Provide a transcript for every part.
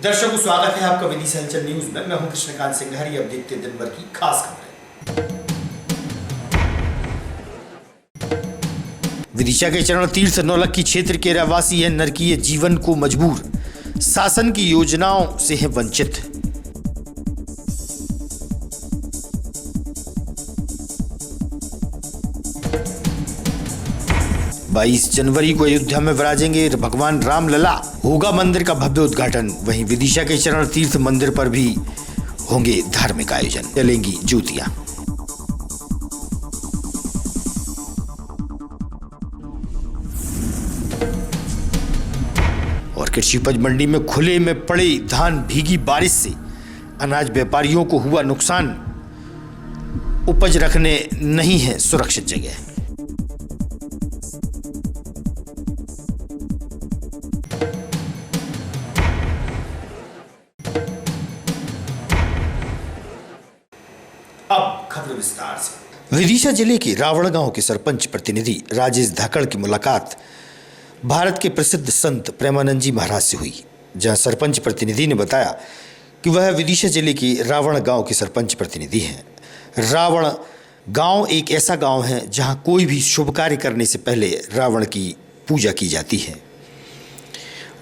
दर्शकों, स्वागत है आपका विदिशा हलचल न्यूज में। मैं हूं कृष्णकांत सिंघारी। अब देखते हैं दिन भर की खास खबरें। विदिशा के चरण तीर्थ नौलक्खी क्षेत्र के रहवासी हैं नरकीय जीवन को मजबूर, शासन की योजनाओं से हैं वंचित। बाईस जनवरी को अयोध्या में विराजेंगे भगवान रामलला, होगा मंदिर का भव्य उद्घाटन। वहीं विदिशा के चरण तीर्थ मंदिर पर भी होंगे धार्मिक आयोजन, जलेंगी ज्योतियां। और कृषि उपज मंडी में खुले में पड़े धान भीगी बारिश से अनाज व्यापारियों को हुआ नुकसान, उपज रखने नहीं है सुरक्षित जगह। अब खबर विस्तार से। विदिशा जिले के रावण गांव के सरपंच प्रतिनिधि राजेश धाकड़ की मुलाकात भारत के प्रसिद्ध संत प्रेमानंद जी महाराज से हुई, जहां सरपंच प्रतिनिधि ने बताया कि वह विदिशा जिले के रावण गांव के सरपंच प्रतिनिधि हैं। रावण गांव एक ऐसा गांव है जहां कोई भी शुभ कार्य करने से पहले रावण की पूजा की जाती है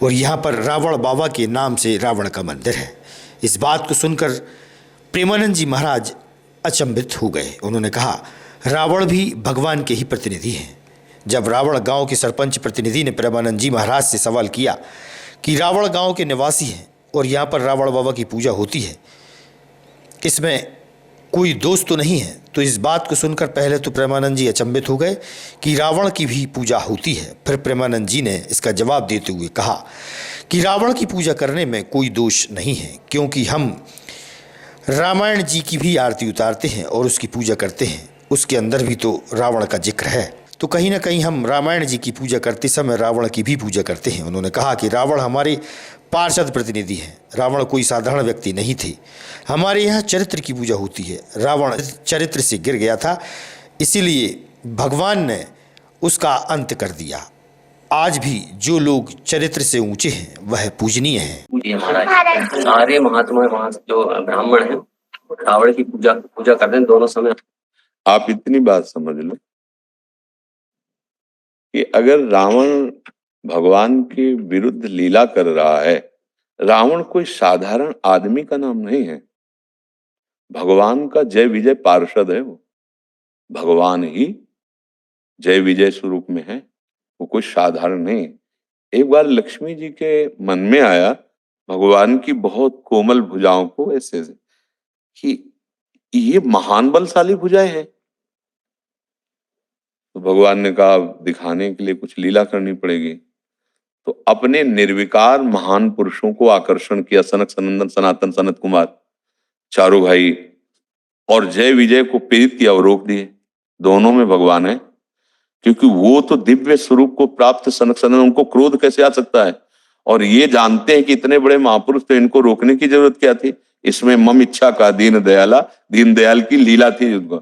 और यहां पर रावण बाबा के नाम से रावण का मंदिर है। इस बात को सुनकर प्रेमानंद जी महाराज अचंभित हो गए। उन्होंने कहा, रावण भी भगवान के ही प्रतिनिधि हैं। जब रावण गांव के सरपंच प्रतिनिधि ने प्रेमानंद जी महाराज से सवाल किया कि रावण गांव के निवासी हैं और यहाँ पर रावण बाबा की पूजा होती है, इसमें कोई दोष तो नहीं है, तो इस बात को सुनकर पहले तो प्रेमानंद जी अचंभित हो गए कि रावण की भी पूजा होती है। फिर प्रेमानंद जी ने इसका जवाब देते हुए कहा कि रावण की पूजा करने में कोई दोष नहीं है, क्योंकि हम रामायण जी की भी आरती उतारते हैं और उसकी पूजा करते हैं। उसके अंदर भी तो रावण का जिक्र है, तो कहीं ना कहीं हम रामायण जी की पूजा करते समय रावण की भी पूजा करते हैं। उन्होंने कहा कि रावण हमारे पार्षद प्रतिनिधि हैं। रावण कोई साधारण व्यक्ति नहीं थे। हमारे यहाँ चरित्र की पूजा होती है। रावण चरित्र से गिर गया था, इसीलिए भगवान ने उसका अंत कर दिया। आज भी जो लोग चरित्र से ऊंचे हैं वह पूजनीय हैं। सारे महात्मा वहाँ जो ब्राह्मण हैं रावण की पूजा करते हैं दोनों समय। आप इतनी बात समझ लो कि अगर रावण भगवान के विरुद्ध लीला कर रहा है, रावण कोई साधारण आदमी का नाम नहीं है। भगवान का जय विजय पार्षद है। वो भगवान ही जय विजय स्वरूप में है, वो कोई साधारण नहीं। एक बार लक्ष्मी जी के मन में आया भगवान की बहुत कोमल भुजाओं को ऐसे कि ये महान बलशाली भुजाएं हैं। तो भगवान ने कहा दिखाने के लिए कुछ लीला करनी पड़ेगी। तो अपने निर्विकार महान पुरुषों को आकर्षण किया, सनक सनंदन सनातन सनत कुमार चारों भाई, और जय विजय को पीड़ित किया और रोक दिए। दोनों में भगवान है, क्योंकि वो तो दिव्य स्वरूप को प्राप्त सनक सनंदन, उनको क्रोध कैसे आ सकता है। और ये जानते हैं कि इतने बड़े महापुरुष, तो इनको रोकने की जरूरत क्या थी। इसमें मम इच्छा का दीन दयाला, दीन दयाल की लीला थी युद्ध।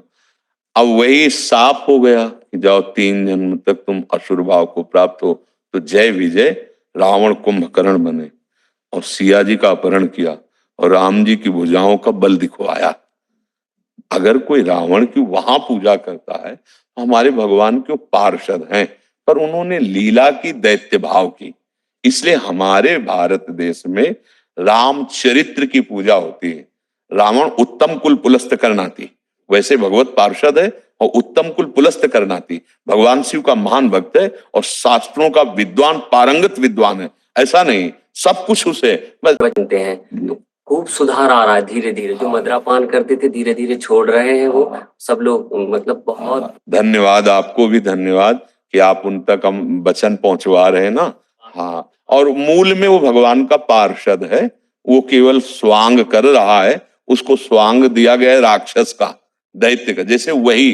अब वही साफ हो गया कि जाओ 3 जन्म तक तुम असुर भाव को प्राप्त हो। तो जय विजय रावण कुंभकर्ण बने और सिया जी का अपहरण किया और राम जी की भुजाओं का बल दिखवाया। अगर कोई रावण की वहां पूजा करता है, हमारे भगवान के पार्षद हैं, पर उन्होंने लीला की दैत्य भाव की, इसलिए हमारे भारत देश में रामचरित्र की पूजा होती है। रावण उत्तम कुल पुलस्त करनाती, वैसे भगवत पार्षद है और उत्तम कुल पुलस्त करनाती, भगवान शिव का महान भक्त है और शास्त्रों का विद्वान, पारंगत विद्वान है। ऐसा नहीं सब कुछ उसे बनते हैं। खूब सुधार आ रहा है धीरे धीरे। जो मदिरापान करते थे धीरे धीरे छोड़ रहे हैं वो सब लोग। मतलब बहुत धन्यवाद, आपको भी धन्यवाद कि आप उन तक हम वचन पहुंचवा रहे हैं ना। हाँ, और मूल में वो भगवान का पार्षद है, वो केवल स्वांग कर रहा है। उसको स्वांग दिया गया है राक्षस का, दैत्य का। जैसे वही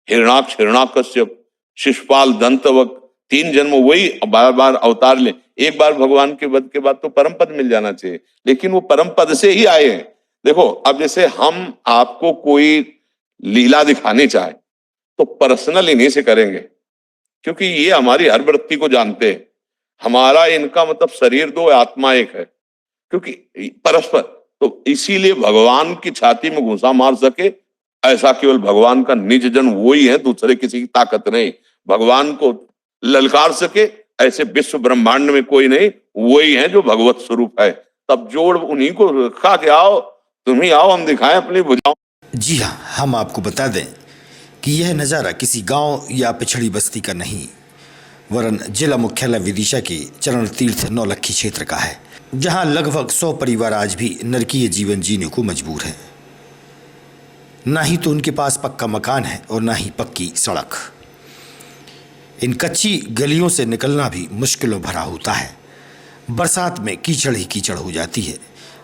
हिरणाक्ष, हिरणाकश्यप, शिशुपाल, दंतवक्र, 3 जन्म वही बार बार अवतार ले। एक बार भगवान के वध के बाद तो परम पद मिल जाना चाहिए, लेकिन वो परम पद से ही आए हैं। देखो, अब जैसे हम आपको कोई लीला दिखानी चाहे तो पर्सनल इन्हीं से करेंगे, क्योंकि ये हमारी हर वृत्ति को जानते हैं। हमारा इनका मतलब शरीर 2, आत्मा 1 है। क्योंकि परस्पर, तो इसीलिए भगवान की छाती में घुसा मार सके ऐसा केवल भगवान का निज जन वो ही है, दूसरे किसी की ताकत नहीं। भगवान को ललकार सके ऐसे विश्व ब्रह्मांड में कोई नहीं, वही है जो भगवत स्वरूप है। तब जोड़ उन्हीं को रखा के आओ, तुम ही आओ, हम दिखाएं अपनी भुजाओं। जी हाँ, हम आपको बता दें कि यह नज़ारा किसी गांव या पिछड़ी बस्ती का नहीं, वरन जिला मुख्यालय विदिशा के चरण तीर्थ नौलखी क्षेत्र का है, जहां लगभग 100 परिवार आज भी नरकीय जीवन जीने को मजबूर हैं। ना ही तो उनके पास पक्का मकान है और ना ही पक्की सड़क। इन कच्ची गलियों से निकलना भी मुश्किलों भरा होता है। बरसात में कीचड़ ही कीचड़ हो जाती है।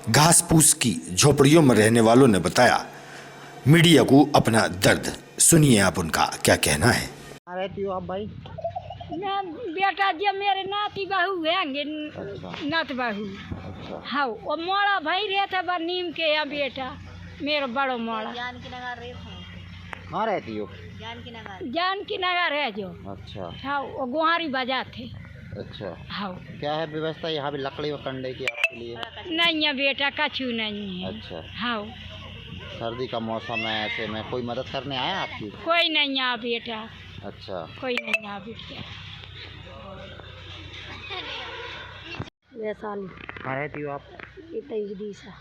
घास फूस की झोपड़ियों में रहने वालों ने बताया मीडिया को अपना दर्द। सुनिए आप उनका क्या कहना है। रहती हो आप भाई? मैं बेटा जब मेरे नाती बहू हैंगे, नात बहू। अच्छा। हाँ, वो मोड़ा भाई रहता बा नीम के यहाँ बेटा मेरा बड़ो मोड़ा। कहाँ रहती हो? जानकी नगर है जो। अच्छा। हाँ, वो गुहारी बाजार थे। अच्छा। हाँ। क्या है व्यवस्था यहाँ भी लकड़ी व कंडे की आपके लिए? नहीं है बेटा, कछु नहीं है। अच्छा। हाँ। सर्दी का मौसम है, ऐसे में कोई मदद करने आया आपकी? कोई नहीं आ बेटा। अच्छा। कोई नहीं आ बेटा। वैशाली। कहाँ रहती हो आप? विदिशा।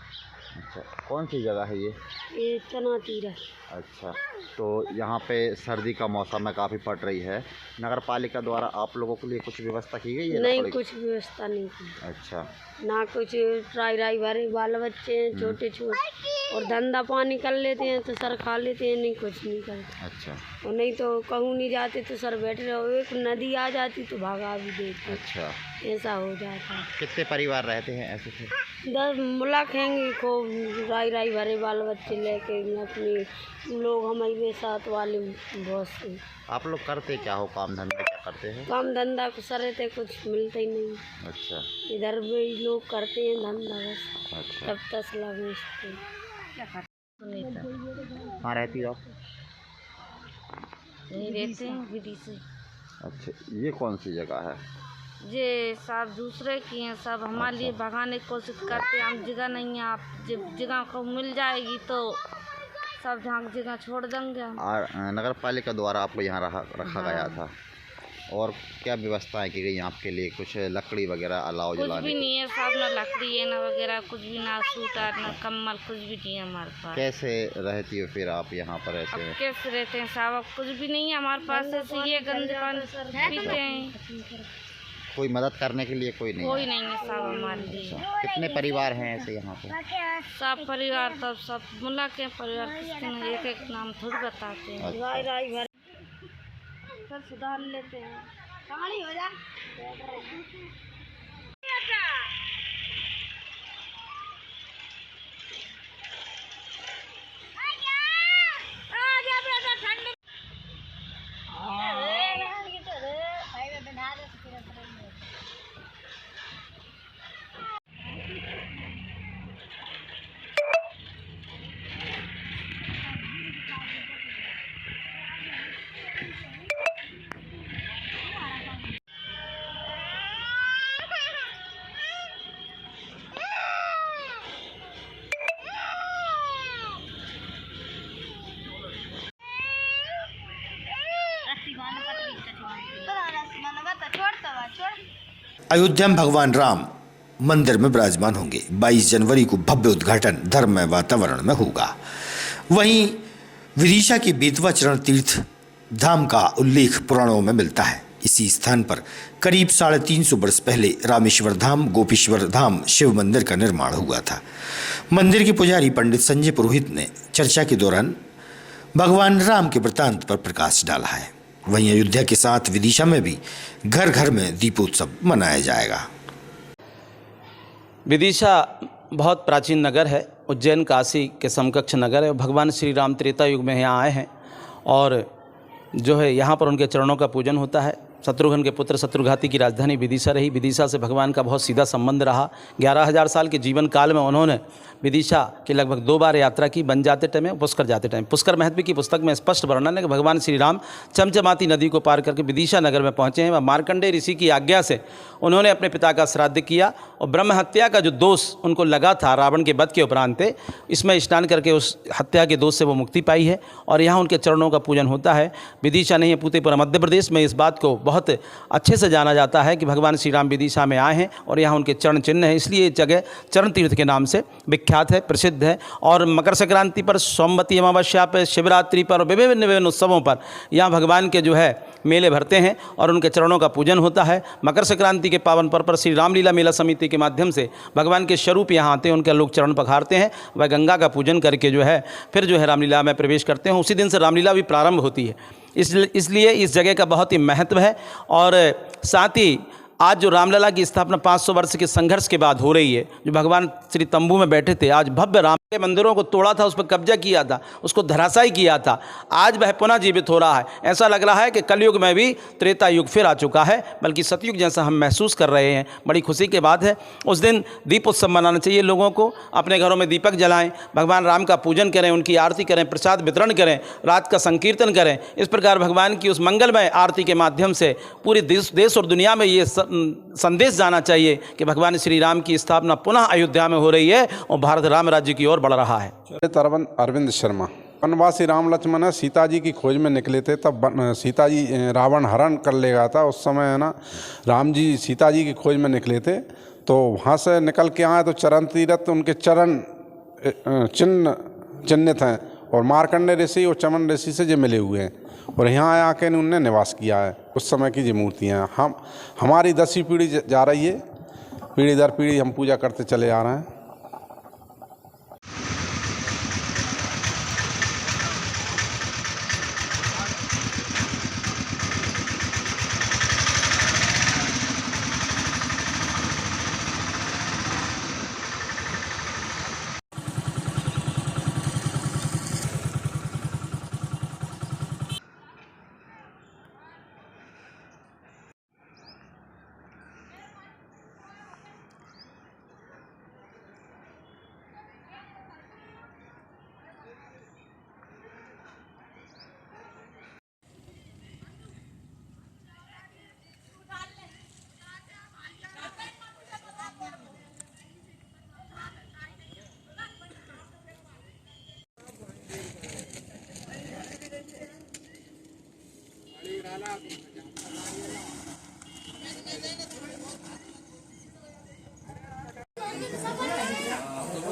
अच्छा, कौन सी जगह है ये? ये चना तीरा। अच्छा, तो यहाँ पे सर्दी का मौसम है, काफ़ी पड़ रही है। नगर पालिका द्वारा आप लोगों के लिए कुछ व्यवस्था की गई है? नहीं, कुछ व्यवस्था नहीं की। अच्छा। ना कुछ राई भरे बाल बच्चे हैं छोटे छोटे, और धंधा पानी कर लेते हैं तो सर खा लेते हैं, नहीं कुछ नहीं करते। अच्छा। और नहीं तो कहूँ नहीं जाते तो सर बैठ रहे, एक नदी आ जाती तो भागा भी देते। अच्छा। ऐसा हो जाता। कितने परिवार रहते हैं ऐसे से? 10 मुलाक हैंगे, खूब राई भरे बाल बच्चे लेके अपने लोग हमारे साथ वाले बहुत से। आप लोग करते क्या हो, काम धंधा क्या करते हैं? काम धंधा को सर रहते कुछ मिलता ही नहीं। अच्छा। इधर भी लोग करते हैं धंधा बस। अच्छा। तब तसला बेचते हैं। कहाँ रहती हो आप? यही रहते हैं विदिशा। अच्छा, ये कौन सी जगह है? ये सब दूसरे की हैं, सब हमारे लिए भगाने की कोशिश करते हैं। हम जगह नहीं है, आप जब जगह को मिल जाएगी तो सब जगह छोड़ देंगे हम। और नगर पालिका द्वारा आपको यहाँ रखा गया था, और क्या व्यवस्थाएं की गई आपके लिए? कुछ लकड़ी वगैरह अलाव कुछ जलाने भी की? नहीं है, सब ना लकड़ी है ना वगैरह कुछ भी, ना सूटर ना कम्बल, कुछ भी नहीं है हमारे पास। कैसे रहती हो फिर आप यहाँ पर ऐसे में? कैसे रहते हैं साहब, कुछ भी नहीं है हमारे पास। ऐसे ये गंदे पानी पीते हैं। कोई मदद करने के लिए कोई नहीं कोई है? नहीं है साहब हमारे लिए। कितने परिवार हैं ऐसे यहाँ पे? सब परिवार तब सब मुला के परिवार, किसके नहीं, एक एक नाम थोड़ी बताते हैं। अच्छा। सब सुधार लेते हैं। कहानी हो जा। अयोध्या में भगवान राम मंदिर में विराजमान होंगे। 22 जनवरी को भव्य उद्घाटन धर्ममय वातावरण में होगा। वहीं विदिशा के बेतवा चरण तीर्थ धाम का उल्लेख पुराणों में मिलता है। इसी स्थान पर करीब 350 वर्ष पहले रामेश्वर धाम, गोपीश्वर धाम शिव मंदिर का निर्माण हुआ था। मंदिर के पुजारी पंडित संजय पुरोहित ने चर्चा के दौरान भगवान राम के वृत्तांत पर प्रकाश डाला है। वहीं अयोध्या के साथ विदिशा में भी घर घर में दीपोत्सव मनाया जाएगा। विदिशा बहुत प्राचीन नगर है, उज्जैन काशी के समकक्ष नगर है। भगवान श्री राम त्रेता युग में यहाँ आए हैं और जो है यहाँ पर उनके चरणों का पूजन होता है। शत्रुघ्न के पुत्र शत्रुघाती की राजधानी विदिशा रही। विदिशा से भगवान का बहुत सीधा संबंध रहा। 11,000 साल के जीवन काल में उन्होंने विदिशा की लगभग 2 बार यात्रा की, वन जाते टाइम में, पुष्कर जाते टाइम। पुष्कर महत्व की पुस्तक में स्पष्ट वर्णन है कि भगवान श्री राम चमचमाती नदी को पार करके विदिशा नगर में पहुँचे हैं। वह मार्कंडेय ऋषि की आज्ञा से उन्होंने अपने पिता का श्राद्ध किया और ब्रह्म हत्या का जो दोष उनको लगा था रावण के वध के उपरांत, इसमें स्नान करके उस हत्या के दोष से वो मुक्ति पाई है और यहाँ उनके चरणों का पूजन होता है। विदिशा नहीं है, पूरे मध्य प्रदेश में इस बात को बहुत अच्छे से जाना जाता है कि भगवान श्री राम विदिशा में आए हैं और यहाँ उनके चरण चिन्ह हैं, इसलिए ये जगह चरण तीर्थ के नाम से विख्यात है, प्रसिद्ध है। और मकर संक्रांति पर, सोमवती अमावस्या पर, शिवरात्रि पर, विभिन्न विभिन्न उत्सवों पर यहाँ भगवान के जो है मेले भरते हैं और उनके चरणों का पूजन होता है। मकर संक्रांति के पावन पर्व पर श्री रामलीला मेला समिति के माध्यम से भगवान के स्वरूप यहाँ आते हैं, उनके लोग चरण पखारते हैं, वह गंगा का पूजन करके जो है फिर जो है रामलीला में प्रवेश करते हैं। उसी दिन से रामलीला भी प्रारंभ होती है, इसलिए इस जगह का बहुत ही महत्व है। और साथ ही आज जो रामलला की स्थापना 500 वर्ष के संघर्ष के बाद हो रही है, जो भगवान श्री तंबू में बैठे थे, आज भव्य राम के मंदिरों को तोड़ा था, उस पर कब्जा किया था, उसको धराशायी किया था, आज वह पुनः जीवित हो रहा है। ऐसा लग रहा है कि कलयुग में भी त्रेता युग फिर आ चुका है, बल्कि सतयुग जैसा हम महसूस कर रहे हैं। बड़ी खुशी की बात है। उस दिन दीप उत्सव मनाना चाहिए लोगों को, अपने घरों में दीपक जलाएं, भगवान राम का पूजन करें, उनकी आरती करें, प्रसाद वितरण करें, रात का संकीर्तन करें। इस प्रकार भगवान की उस मंगलमय आरती के माध्यम से पूरे देश और दुनिया में ये संदेश जाना चाहिए कि भगवान श्री राम की स्थापना पुनः अयोध्या में हो रही है और भारत राम राज्य की ओर बढ़ रहा है। अरविंद शर्मा। वनवासी राम लक्ष्मण सीता जी की खोज में निकले थे, तब सीता जी रावण हरण कर ले गया था। उस समय है ना, राम जी सीता जी की खोज में निकले थे, तो वहाँ से निकल के आए तो चरण तीर्थ उनके चरण चिन्हित हैं और मार्कंडेय ऋषि और चमन ऋषि से जो मिले हुए हैं और यहाँ आके उनने निवास किया है। उस समय की जो मूर्तियाँ हमारी 10वीं पीढ़ी जा रही है, पीढ़ी दर पीढ़ी हम पूजा करते चले आ रहे हैं।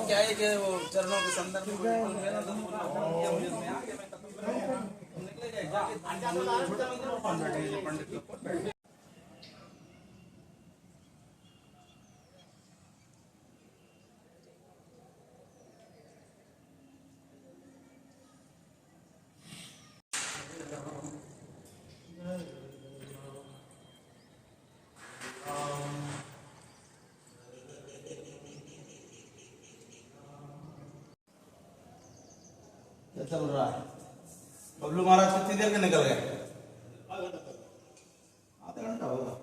क्या है कि वो चरणों के संदर्भ में चल रहा है। बबलू महाराज कितनी देर के निकल गए? आधा घंटा होगा।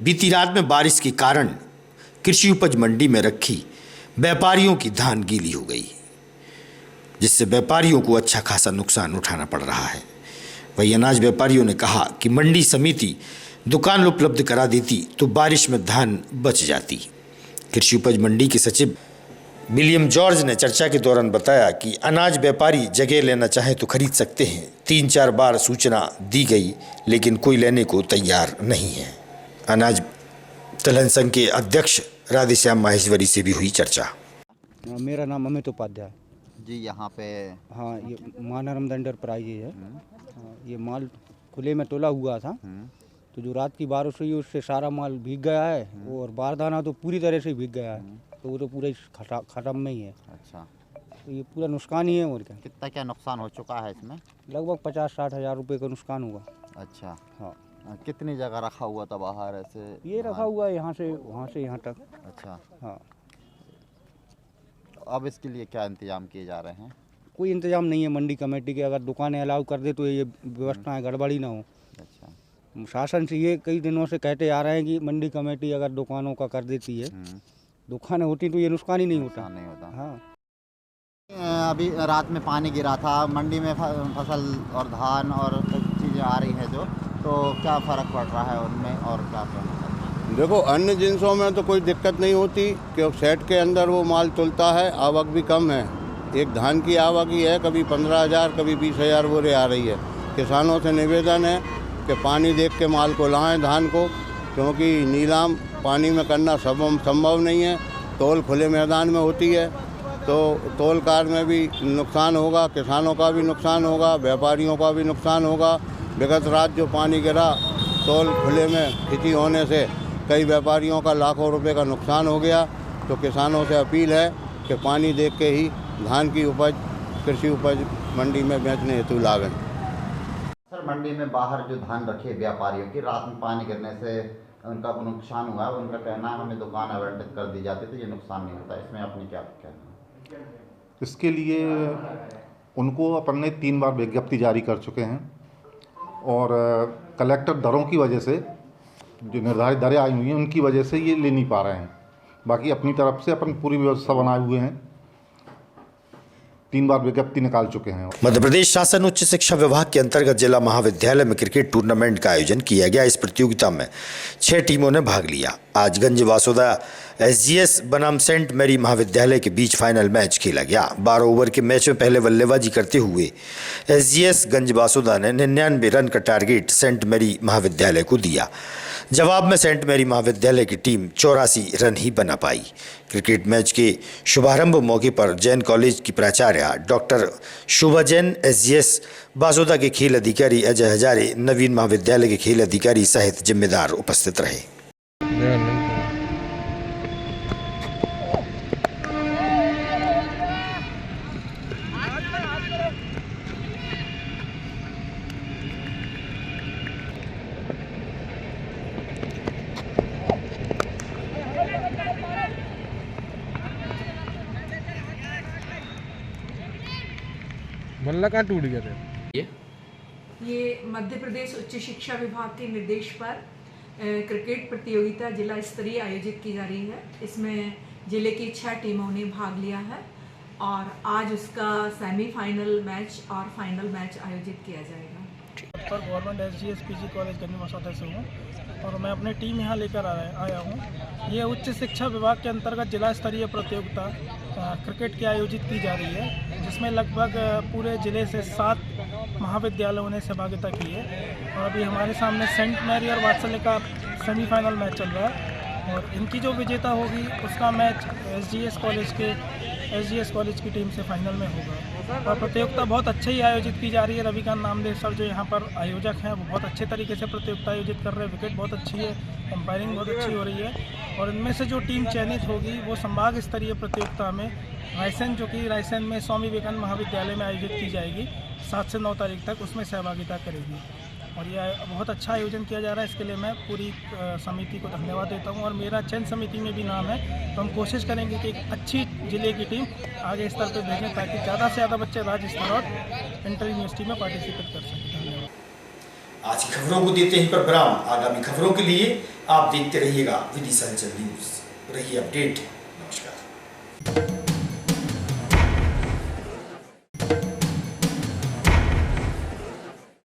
बीती रात में बारिश के कारण कृषि उपज मंडी में रखी व्यापारियों की धान गीली हो गई। जिससे व्यापारियों को अच्छा खासा नुकसान उठाना पड़ रहा है। वहीं अनाज व्यापारियों ने कहा कि मंडी समिति दुकान उपलब्ध करा देती तो बारिश में धान बच जाती। कृषि उपज मंडी के सचिव विलियम जॉर्ज ने चर्चा के दौरान बताया कि अनाज व्यापारी जगह लेना चाहे तो खरीद सकते हैं। 3-4 बार सूचना दी गई लेकिन कोई लेने को तैयार नहीं है। अनाज दलहन संघ के अध्यक्ष राधेश्याम माहेश्वरी से भी हुई चर्चा। मेरा नाम अमित उपाध्याय जी। यहाँ पे हाँ, ये मानरम एंटरप्राइजेज है। हाँ, ये माल खुले में तोला हुआ था, तो जो रात की बारिश हुई उससे सारा माल भीग गया है और बारदाना तो पूरी तरह से भीग गया है, तो वो तो पूरा खत्म में ही है। अच्छा, तो ये पूरा नुकसान ही है। और क्या कितना क्या नुकसान हो चुका है इसमें? लगभग 50-60 हज़ार रुपये का नुकसान हुआ। अच्छा, हाँ। कितनी जगह रखा हुआ था बाहर ऐसे? ये रखा हुआ है यहाँ से वहाँ से यहाँ तक। अच्छा, हाँ। अब इसके लिए क्या इंतजाम किए जा रहे हैं? कोई इंतजाम नहीं है मंडी कमेटी के। अगर दुकानें अलाउ कर दे तो ये व्यवस्थाएं गड़बड़ी ना हो। अच्छा, शासन से ये कई दिनों से कहते आ रहे हैं कि मंडी कमेटी अगर दुकानों का कर देती है, दुकानें होती तो ये नुकसान ही नहीं होता। नहीं होता। हाँ। अभी रात में पानी गिरा था मंडी में, फसल और धान और चीज़ें आ रही हैं तो क्या फ़र्क पड़ रहा है उनमें और क्या कहना? देखो, अन्य जिनसों में तो कोई दिक्कत नहीं होती क्योंकि सेट के अंदर वो माल तुलता है, आवक भी कम है। एक धान की आवक ही है, कभी 15,000 कभी 20,000 बोरे आ रही है। किसानों से निवेदन है कि पानी देख के माल को लाएं धान को, क्योंकि नीलाम पानी में करना संभव नहीं है। तोल खुले मैदान में होती है तो तोलकार में भी नुकसान होगा, किसानों का भी नुकसान होगा, व्यापारियों का भी नुकसान होगा। विगत रात जो पानी गिरा तोल खुले में खिंची होने से कई व्यापारियों का लाखों रुपए का नुकसान हो गया। तो किसानों से अपील है कि पानी देख के ही धान की उपज, कृषि उपज मंडी में बेचने हेतु लावें। सर, मंडी में बाहर जो धान रखे व्यापारियों की, रात में पानी गिरने से उनका नुकसान हुआ। उनका कहना है हमें दुकान आवंटित कर दी जाती तो ये नुकसान नहीं होता। इसमें आपने क्या कहना? इसके लिए उनको अपन ने 3 बार विज्ञप्ति जारी कर चुके हैं और कलेक्टर दरों की वजह से, जो निर्धारित दरें आई हुई हैं उनकी वजह से ये ले नहीं पा रहे हैं। बाकी अपनी तरफ से अपन पूरी व्यवस्था बनाए हुए हैं, 3 बार विज्ञप्ति निकाल चुके हैं। मध्य प्रदेश शासन उच्च शिक्षा विभाग के अंतर्गत जिला महाविद्यालय में क्रिकेट टूर्नामेंट का आयोजन किया गया। इस प्रतियोगिता में 6 टीमों ने भाग लिया। आज गंज वासुदा SGS बनाम सेंट मैरी महाविद्यालय के बीच फाइनल मैच खेला गया। 12 ओवर के मैच में पहले बल्लेबाजी करते हुए SGS गंज वासुदा ने 99 रन का टारगेट सेंट मैरी महाविद्यालय को दिया। जवाब में सेंट मैरी महाविद्यालय की टीम 84 रन ही बना पाई। क्रिकेट मैच के शुभारंभ मौके पर जैन कॉलेज की प्राचार्य डॉक्टर शोभा जैन, SGS बासुदा के खेल अधिकारी अजय हजारे, नवीन महाविद्यालय के खेल अधिकारी सहित जिम्मेदार उपस्थित रहे। बल्ला कहाँ टूट गया था? ये मध्य प्रदेश उच्च शिक्षा विभाग के निर्देश पर क्रिकेट प्रतियोगिता जिला स्तरीय आयोजित की जा रही है। इसमें जिले की 6 टीमों ने भाग लिया है और आज उसका सेमीफाइनल मैच और फाइनल मैच आयोजित किया जाएगा। पर गवर्नमेंट SGS PG कॉलेज गंज वासुदा से हूँ और मैं अपनी टीम यहाँ लेकर आया हूँ। ये उच्च शिक्षा विभाग के अंतर्गत जिला स्तरीय प्रतियोगिता क्रिकेट की आयोजित की जा रही है, जिसमें लगभग पूरे ज़िले से 7 महाविद्यालयों ने सहभागिता की है। और अभी हमारे सामने सेंट मैरी और वात्सल्य का सेमीफाइनल मैच चल रहा है और इनकी जो विजेता होगी उसका मैच SGS कॉलेज की टीम से फाइनल में होगा। और प्रतियोगिता बहुत अच्छे ही आयोजित की जा रही है। रविकांत नामदेव सर जो यहाँ पर आयोजक हैं वो बहुत अच्छे तरीके से प्रतियोगिता आयोजित कर रहे हैं। विकेट बहुत अच्छी है, एम्पायरिंग बहुत अच्छी हो रही है और इनमें से जो टीम चयनित होगी वो संभाग स्तरीय प्रतियोगिता में रायसेन में स्वामी विवेकानंद महाविद्यालय में आयोजित की जाएगी 7 से 9 तारीख तक, उसमें सहभागिता करेगी। और ये बहुत अच्छा आयोजन किया जा रहा है। इसके लिए मैं पूरी समिति को धन्यवाद देता हूँ और मेरा चयन समिति में भी नाम है, तो हम कोशिश करेंगे कि एक अच्छी जिले की टीम आगे स्तर पर भेजें ताकि ज़्यादा से ज़्यादा बच्चे राज्य स्तर और इंटर यूनिवर्सिटी में पार्टिसिपेट कर सकें। धन्यवाद। आज की खबरों को देते हैं पर विराम। आगामी खबरों के लिए आप देखते रहिएगा विदिशा न्यूज़। रहिए अपडेट। नमस्कार।